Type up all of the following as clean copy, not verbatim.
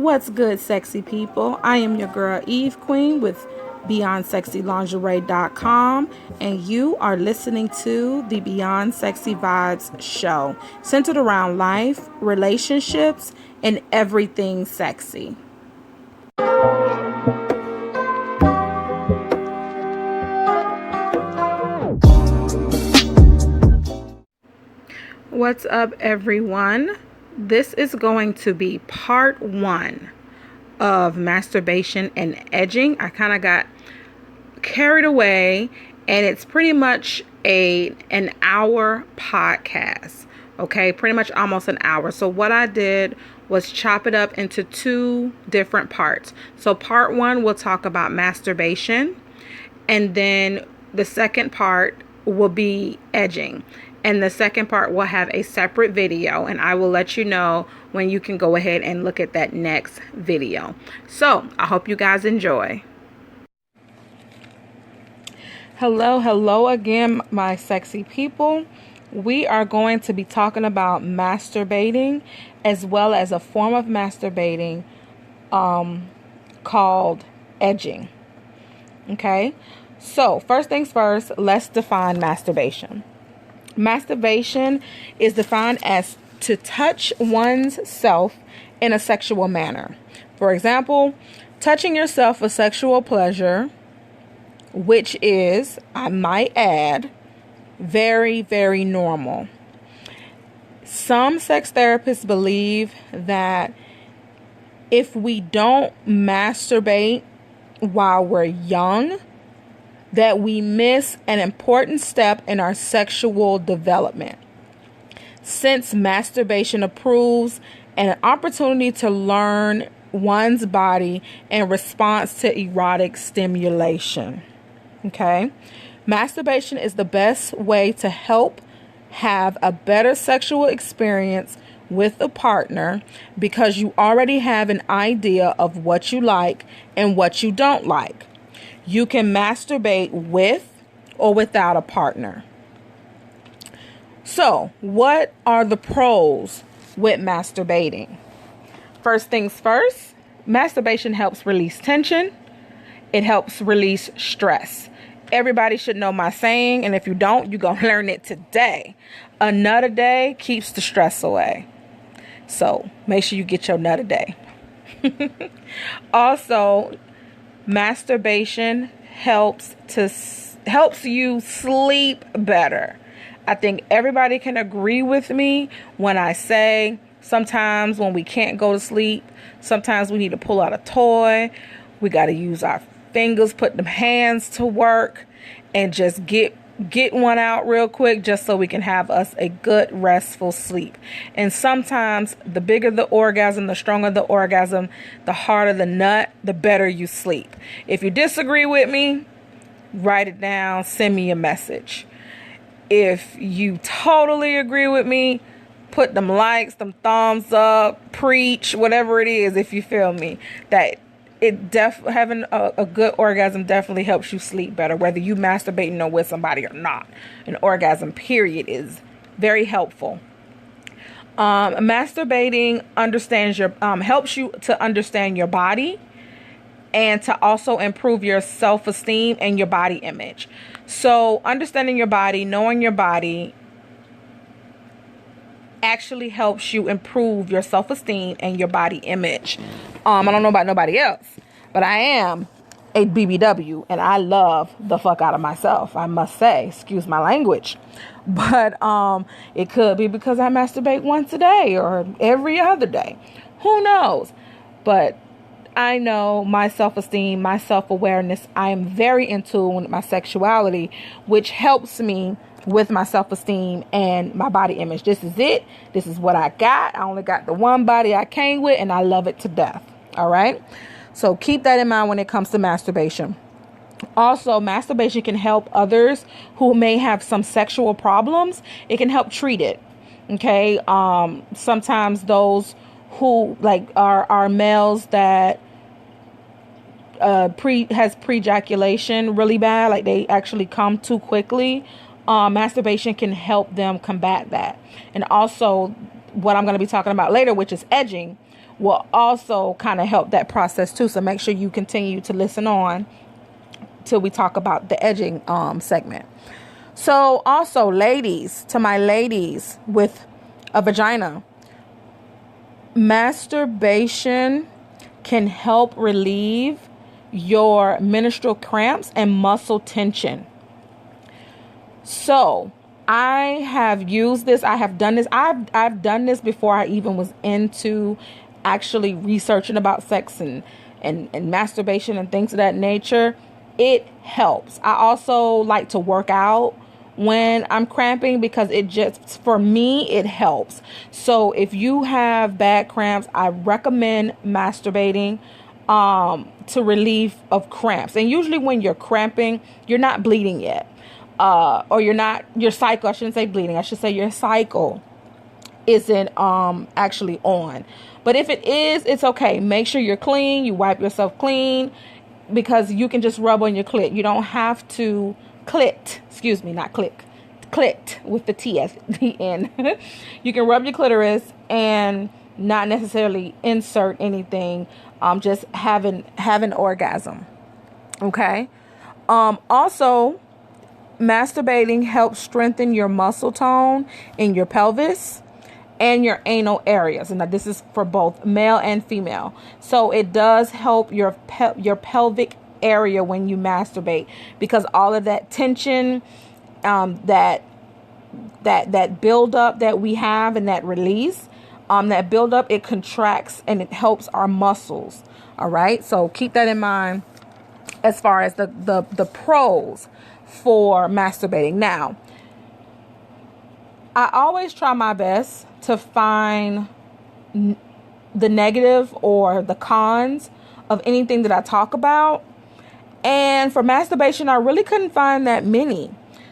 What's good, sexy people? I am your girl Eve Queen with BeyondSexyLingerie.com, and you are listening to the Beyond Sexy Vibes show, centered around life, relationships, and everything sexy. What's up, everyone? This is going to be part 1 of Masturbation and Edging. I kind of got carried away, and it's pretty much an hour podcast. Okay, pretty much almost an hour. So what I did was chop it up into 2 different parts. So part 1 will talk about masturbation, and then the second part will be edging. And the second part will have a separate video, and I will let you know when you can go ahead and look at that next video. So I hope you guys enjoy. Hello again, my sexy people. We are going to be talking about masturbating, as well as a form of masturbating called edging. Okay, so first things first, let's define masturbation. Masturbation is defined as to touch one's self in a sexual manner. For example, touching yourself for sexual pleasure, which is, I might add, very, very normal. Some sex therapists believe that if we don't masturbate while we're young, that we miss an important step in our sexual development, since masturbation improves an opportunity to learn one's body in response to erotic stimulation. Okay, masturbation is the best way to help have a better sexual experience with a partner, because you already have an idea of what you like and what you don't like. You can masturbate with or without a partner. So, what are the pros with masturbating? First things first, masturbation helps release tension. It helps release stress. Everybody should know my saying, and if you don't, you're going to learn it today. A nut a day keeps the stress away. So, make sure you get your nut a day. Also, masturbation helps you sleep better. I think everybody can agree with me when I say sometimes when we can't go to sleep, sometimes we need to pull out a toy. We got to use our fingers, put them hands to work, and just get one out real quick, just so we can have us a good restful sleep. And sometimes the bigger the orgasm, the stronger the orgasm, the harder the nut, the better you sleep. If you disagree with me, write it down, send me a message. If you totally agree with me, put them likes, them thumbs up, preach, whatever it is, if you feel me. That having a good orgasm definitely helps you sleep better, whether you masturbating or with somebody or not. An orgasm period is very helpful. Masturbating helps you to understand your body, and to also improve your self-esteem and your body image. So understanding your body, knowing your body, actually helps you improve your self-esteem and your body image. I don't know about nobody else, but I am a BBW, and I love the fuck out of myself, I must say. Excuse my language. But it could be because I masturbate once a day or every other day. Who knows? But I know my self-esteem, my self-awareness. I am very in tune with my sexuality, which helps me with my self-esteem and my body image. This is it. This is what I got. I only got the one body I came with, and I love it to death. All right. So keep that in mind when it comes to masturbation. Also, masturbation can help others who may have some sexual problems. It can help treat it. Okay. Sometimes those who are males that has pre-ejaculation really bad, like they actually come too quickly. Masturbation can help them combat that. And also, what I'm going to be talking about later, which is edging, will also kind of help that process too. So make sure you continue to listen on till we talk about the edging segment. So also, ladies, to my ladies with a vagina, masturbation can help relieve your menstrual cramps and muscle tension. So I have used this. I have done this. I've done this before I even was into actually researching about sex and masturbation and things of that nature. It helps. I also like to work out when I'm cramping because it just, for me, it helps. So if you have bad cramps, I recommend masturbating to relieve of cramps. And usually when you're cramping, you're not bleeding yet. Or you're not, your cycle, I shouldn't say bleeding, I should say your cycle isn't actually on. But if it is, it's okay. Make sure you're clean. You wipe yourself clean, because you can just rub on your clit. You don't have to clit with the T at the end. You can rub your clitoris and not necessarily insert anything. Just have an orgasm. Okay. Also, masturbating helps strengthen your muscle tone in your pelvis and your anal areas. And this is for both male and female. So it does help your pelvic area when you masturbate, because all of that tension, that build up that we have and that release, that build up, it contracts and it helps our muscles. All right. So keep that in mind as far as the pros for masturbating. Now, I always try my best to find the negative or the cons of anything that I talk about. And for masturbation, I really couldn't find that many.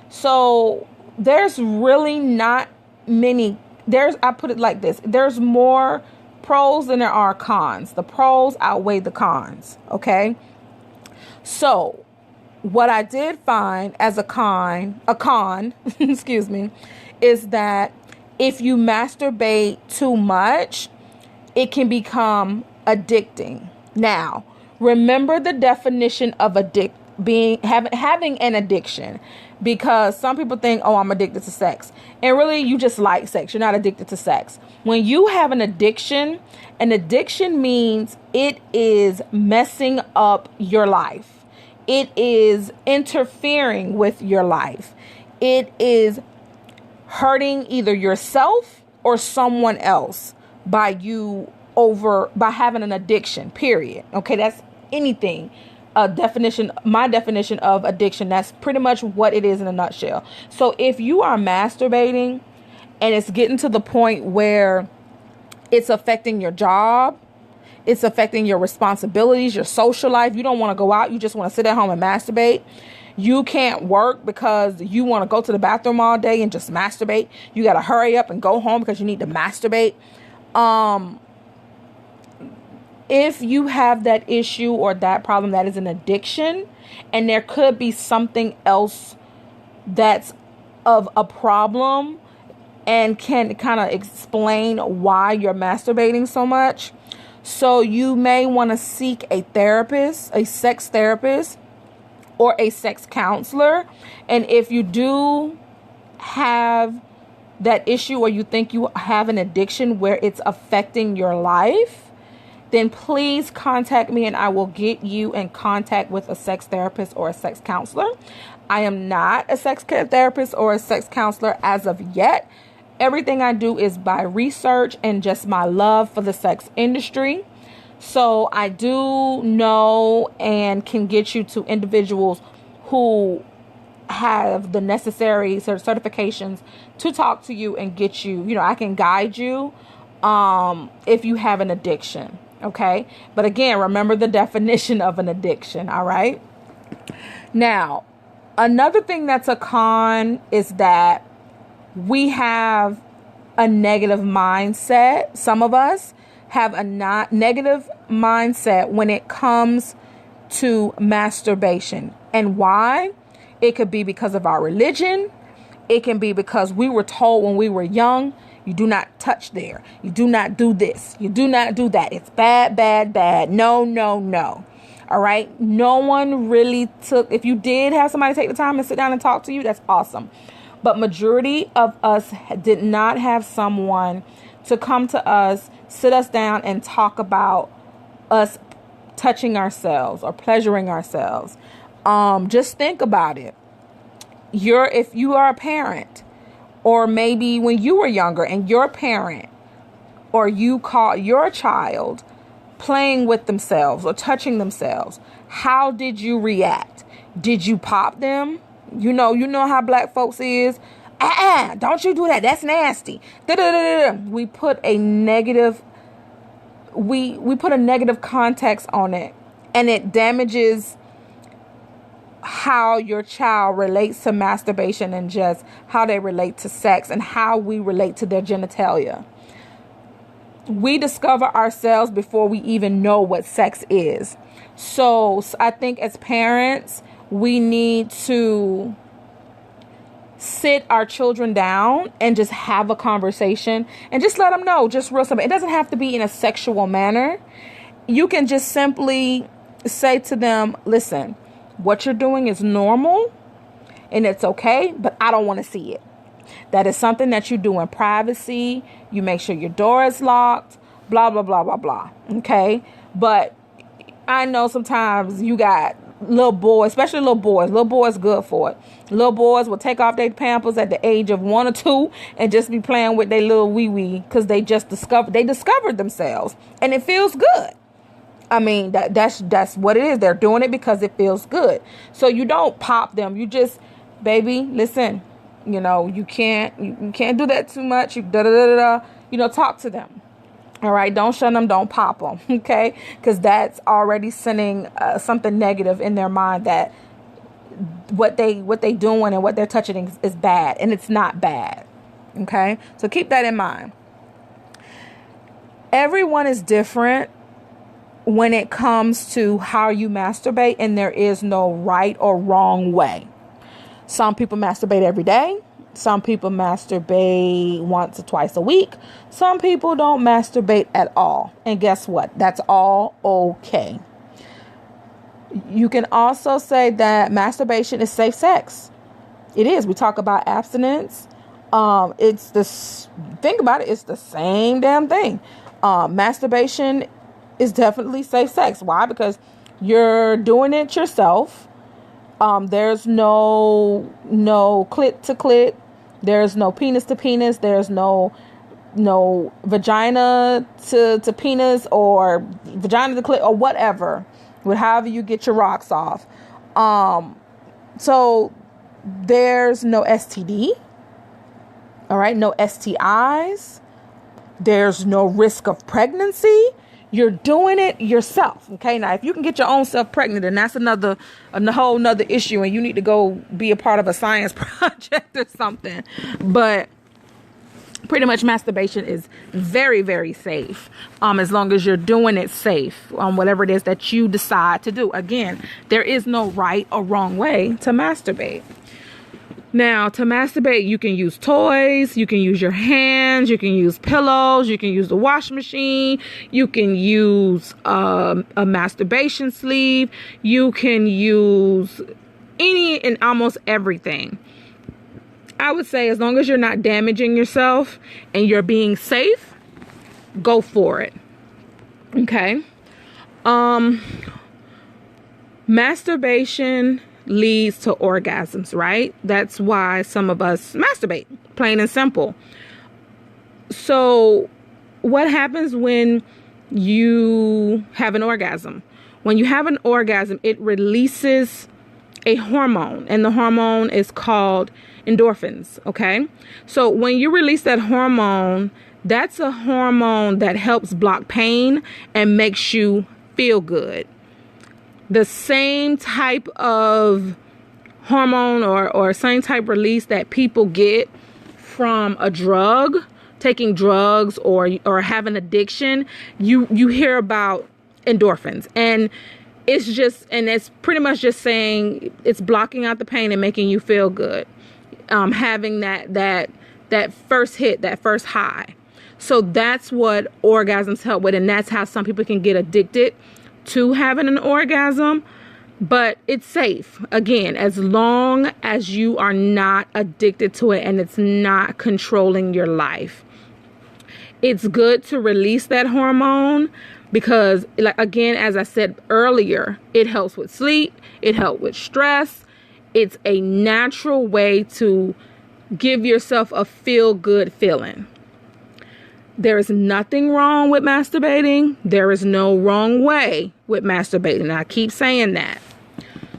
So there's really not many. I put it like this. There's more pros than there are cons. The pros outweigh the cons. Okay. So what I did find as a con, excuse me, is that if you masturbate too much, it can become addicting. Now, remember the definition of having an addiction, because some people think, oh, I'm addicted to sex. And really, you just like sex. You're not addicted to sex. When you have an addiction means it is messing up your life. It is interfering with your life. It is hurting either yourself or someone else by having an addiction, period. Okay, that's anything. My definition of addiction, that's pretty much what it is in a nutshell. So if you are masturbating and it's getting to the point where it's affecting your job, it's affecting your responsibilities, your social life, you don't want to go out, you just want to sit at home and masturbate. You can't work because you want to go to the bathroom all day and just masturbate. You got to hurry up and go home because you need to masturbate. If you have that issue or that problem, that is an addiction, and there could be something else that's of a problem and can kind of explain why you're masturbating so much. So you may want to seek a therapist, a sex therapist, or a sex counselor. And if you do have that issue, or you think you have an addiction where it's affecting your life, then please contact me and I will get you in contact with a sex therapist or a sex counselor. I am not a sex therapist or a sex counselor as of yet. Everything I do is by research and just my love for the sex industry. So I do know and can get you to individuals who have the necessary certifications to talk to you and get you, I can guide you if you have an addiction. Okay. But again, remember the definition of an addiction. All right. Now, another thing that's a con is that we have a negative mindset. Some of us have a negative mindset when it comes to masturbation. And why? It could be because of our religion. It can be because we were told when we were young, You do not touch there. You do not do this. You do not do that. It's bad, bad, bad. No, no, no. All right. No one really took, if you did have somebody take the time and sit down and talk to you, that's awesome. But majority of us did not have someone to come to us, sit us down and talk about us touching ourselves or pleasuring ourselves. Just think about it. If you are a parent, or maybe when you were younger and your parent or you caught your child playing with themselves or touching themselves, how did you react? Did you pop them? You know how black folks is. Don't you do that. That's nasty. We put a negative context on it, and it damages how your child relates to masturbation and just how they relate to sex and how we relate to their genitalia. We discover ourselves before we even know what sex is. So I think as parents, we need to sit our children down and just have a conversation and just let them know, just real simple. It doesn't have to be in a sexual manner. You can just simply say to them, listen, what you're doing is normal and it's okay, but I don't want to see it. That is something that you do in privacy. You make sure your door is locked, blah, blah, blah, blah, blah. Okay. But I know sometimes you got little boys, especially little boys. Little boys good for it. Little boys will take off their pampers at the age of 1 or 2 and just be playing with their little wee because they discovered themselves and it feels good. I mean, that's what it is. They're doing it because it feels good. So you don't pop them. You just, baby, listen, you can't do that too much. Talk to them. All right. Don't shun them. Don't pop them. Okay. Because that's already sending something negative in their mind that what they doing and what they're touching is bad, and it's not bad. Okay. So keep that in mind. Everyone is different when it comes to how you masturbate, and there is no right or wrong way. Some people masturbate every day. Some people masturbate once or twice a week. Some people don't masturbate at all. And guess what? That's all okay. You can also say that masturbation is safe sex. It is. We talk about abstinence. Think about it. It's the same damn thing. Masturbation is definitely safe sex. Why? Because you're doing it yourself. There's no clit to clit. There's no penis to penis. There's no vagina to penis or vagina to clit or whatever. However you get your rocks off. So there's no STD. All right. No STIs. There's no risk of pregnancy. You're doing it yourself. Okay. Now, if you can get your own self pregnant, then that's a whole nother issue, and you need to go be a part of a science project or something. But pretty much masturbation is very, very safe. As long as you're doing it safe on whatever it is that you decide to do. Again, there is no right or wrong way to masturbate. Now, to masturbate, you can use toys, you can use your hands, you can use pillows, you can use the washing machine, you can use a masturbation sleeve, you can use any and almost everything. I would say as long as you're not damaging yourself and you're being safe, go for it. Okay. Masturbation leads to orgasms, right? That's why some of us masturbate, plain and simple. So what happens when you have an orgasm? When you have an orgasm, it releases a hormone, and the hormone is called endorphins. Okay. So when you release that hormone, that's a hormone that helps block pain and makes you feel good. The same type of hormone or same type release that people get from a drug, taking drugs or having addiction, you hear about endorphins. And it's pretty much just saying it's blocking out the pain and making you feel good. Having that that first hit, that first high. So that's what orgasms help with, and that's how some people can get addicted to having an orgasm. But it's safe, again, as long as you are not addicted to it and it's not controlling your life. It's good to release that hormone because, like, again, as I said earlier, it helps with sleep, it helps with stress. It's a natural way to give yourself a feel-good feeling. There is nothing wrong with masturbating. There is no wrong way with masturbating. I keep saying that.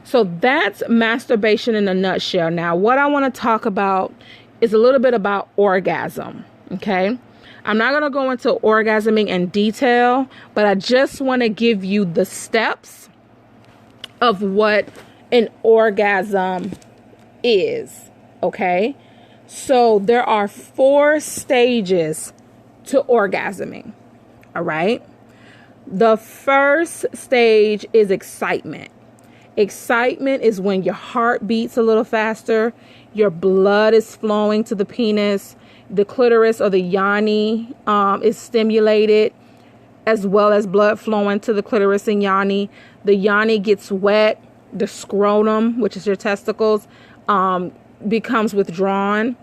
So that's masturbation in a nutshell. Now, what I want to talk about is a little bit about orgasm. Okay. I'm not going to go into orgasming in detail, but I just want to give you the steps of what an orgasm is. Okay. So there are 4 stages to orgasming. All right. The first stage is excitement. Excitement is when your heart beats a little faster, your blood is flowing to the penis, the clitoris or the yoni is stimulated, as well as blood flowing to the clitoris and yoni. The yoni gets wet, the scrotum, which is your testicles, becomes withdrawn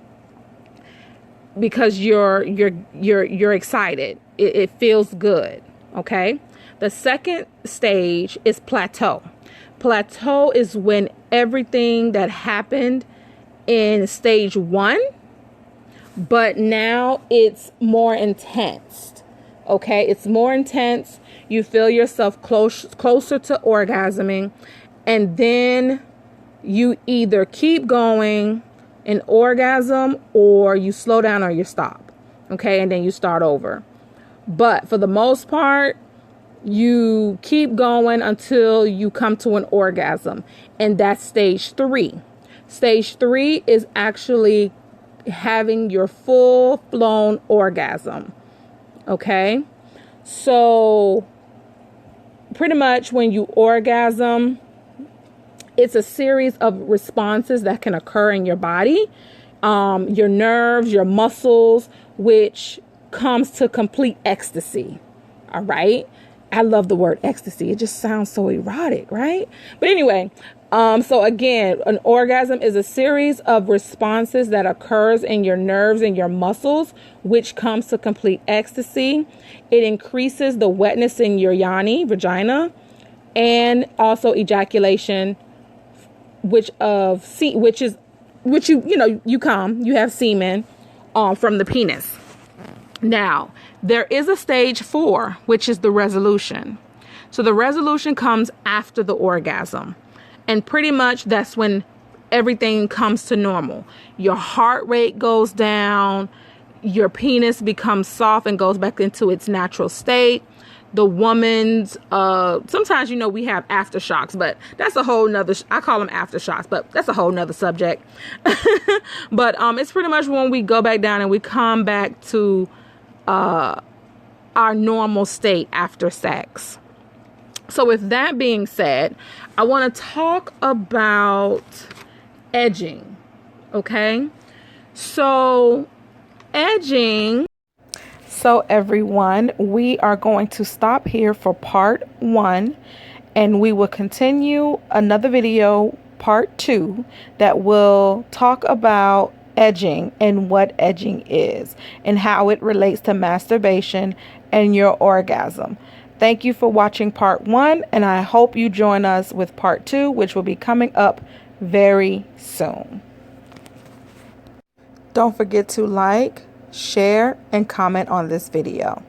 because you're excited. It feels good. Okay. The second stage is plateau. Plateau is when everything that happened in stage 1, but now it's more intense. Okay. It's more intense. You feel yourself closer to orgasming, and then you either keep going an orgasm or you slow down or you stop. Okay. And then you start over. But for the most part, you keep going until you come to an orgasm. And that's stage 3. Stage 3 is actually having your full-blown orgasm. Okay. So pretty much when you orgasm, it's a series of responses that can occur in your body, your nerves, your muscles, which comes to complete ecstasy. All right. I love the word ecstasy. It just sounds so erotic, right? But anyway, so again, an orgasm is a series of responses that occurs in your nerves and your muscles, which comes to complete ecstasy. It increases the wetness in your yoni, vagina, and also ejaculation, which you come, you have semen from the penis. Now, there is a stage 4, which is the resolution. So the resolution comes after the orgasm. And pretty much that's when everything comes to normal. Your heart rate goes down. Your penis becomes soft and goes back into its natural state. The woman's, sometimes, we have aftershocks, but that's a whole nother, I call them aftershocks, but that's a whole nother subject. But it's pretty much when we go back down and we come back to our normal state after sex. So with that being said, I want to talk about edging. Okay. So edging. So everyone, we are going to stop here for part 1, and we will continue another video, part 2, that will talk about edging and what edging is and how it relates to masturbation and your orgasm. Thank you for watching part 1, and I hope you join us with part 2, which will be coming up very soon. Don't forget to like, share, and comment on this video.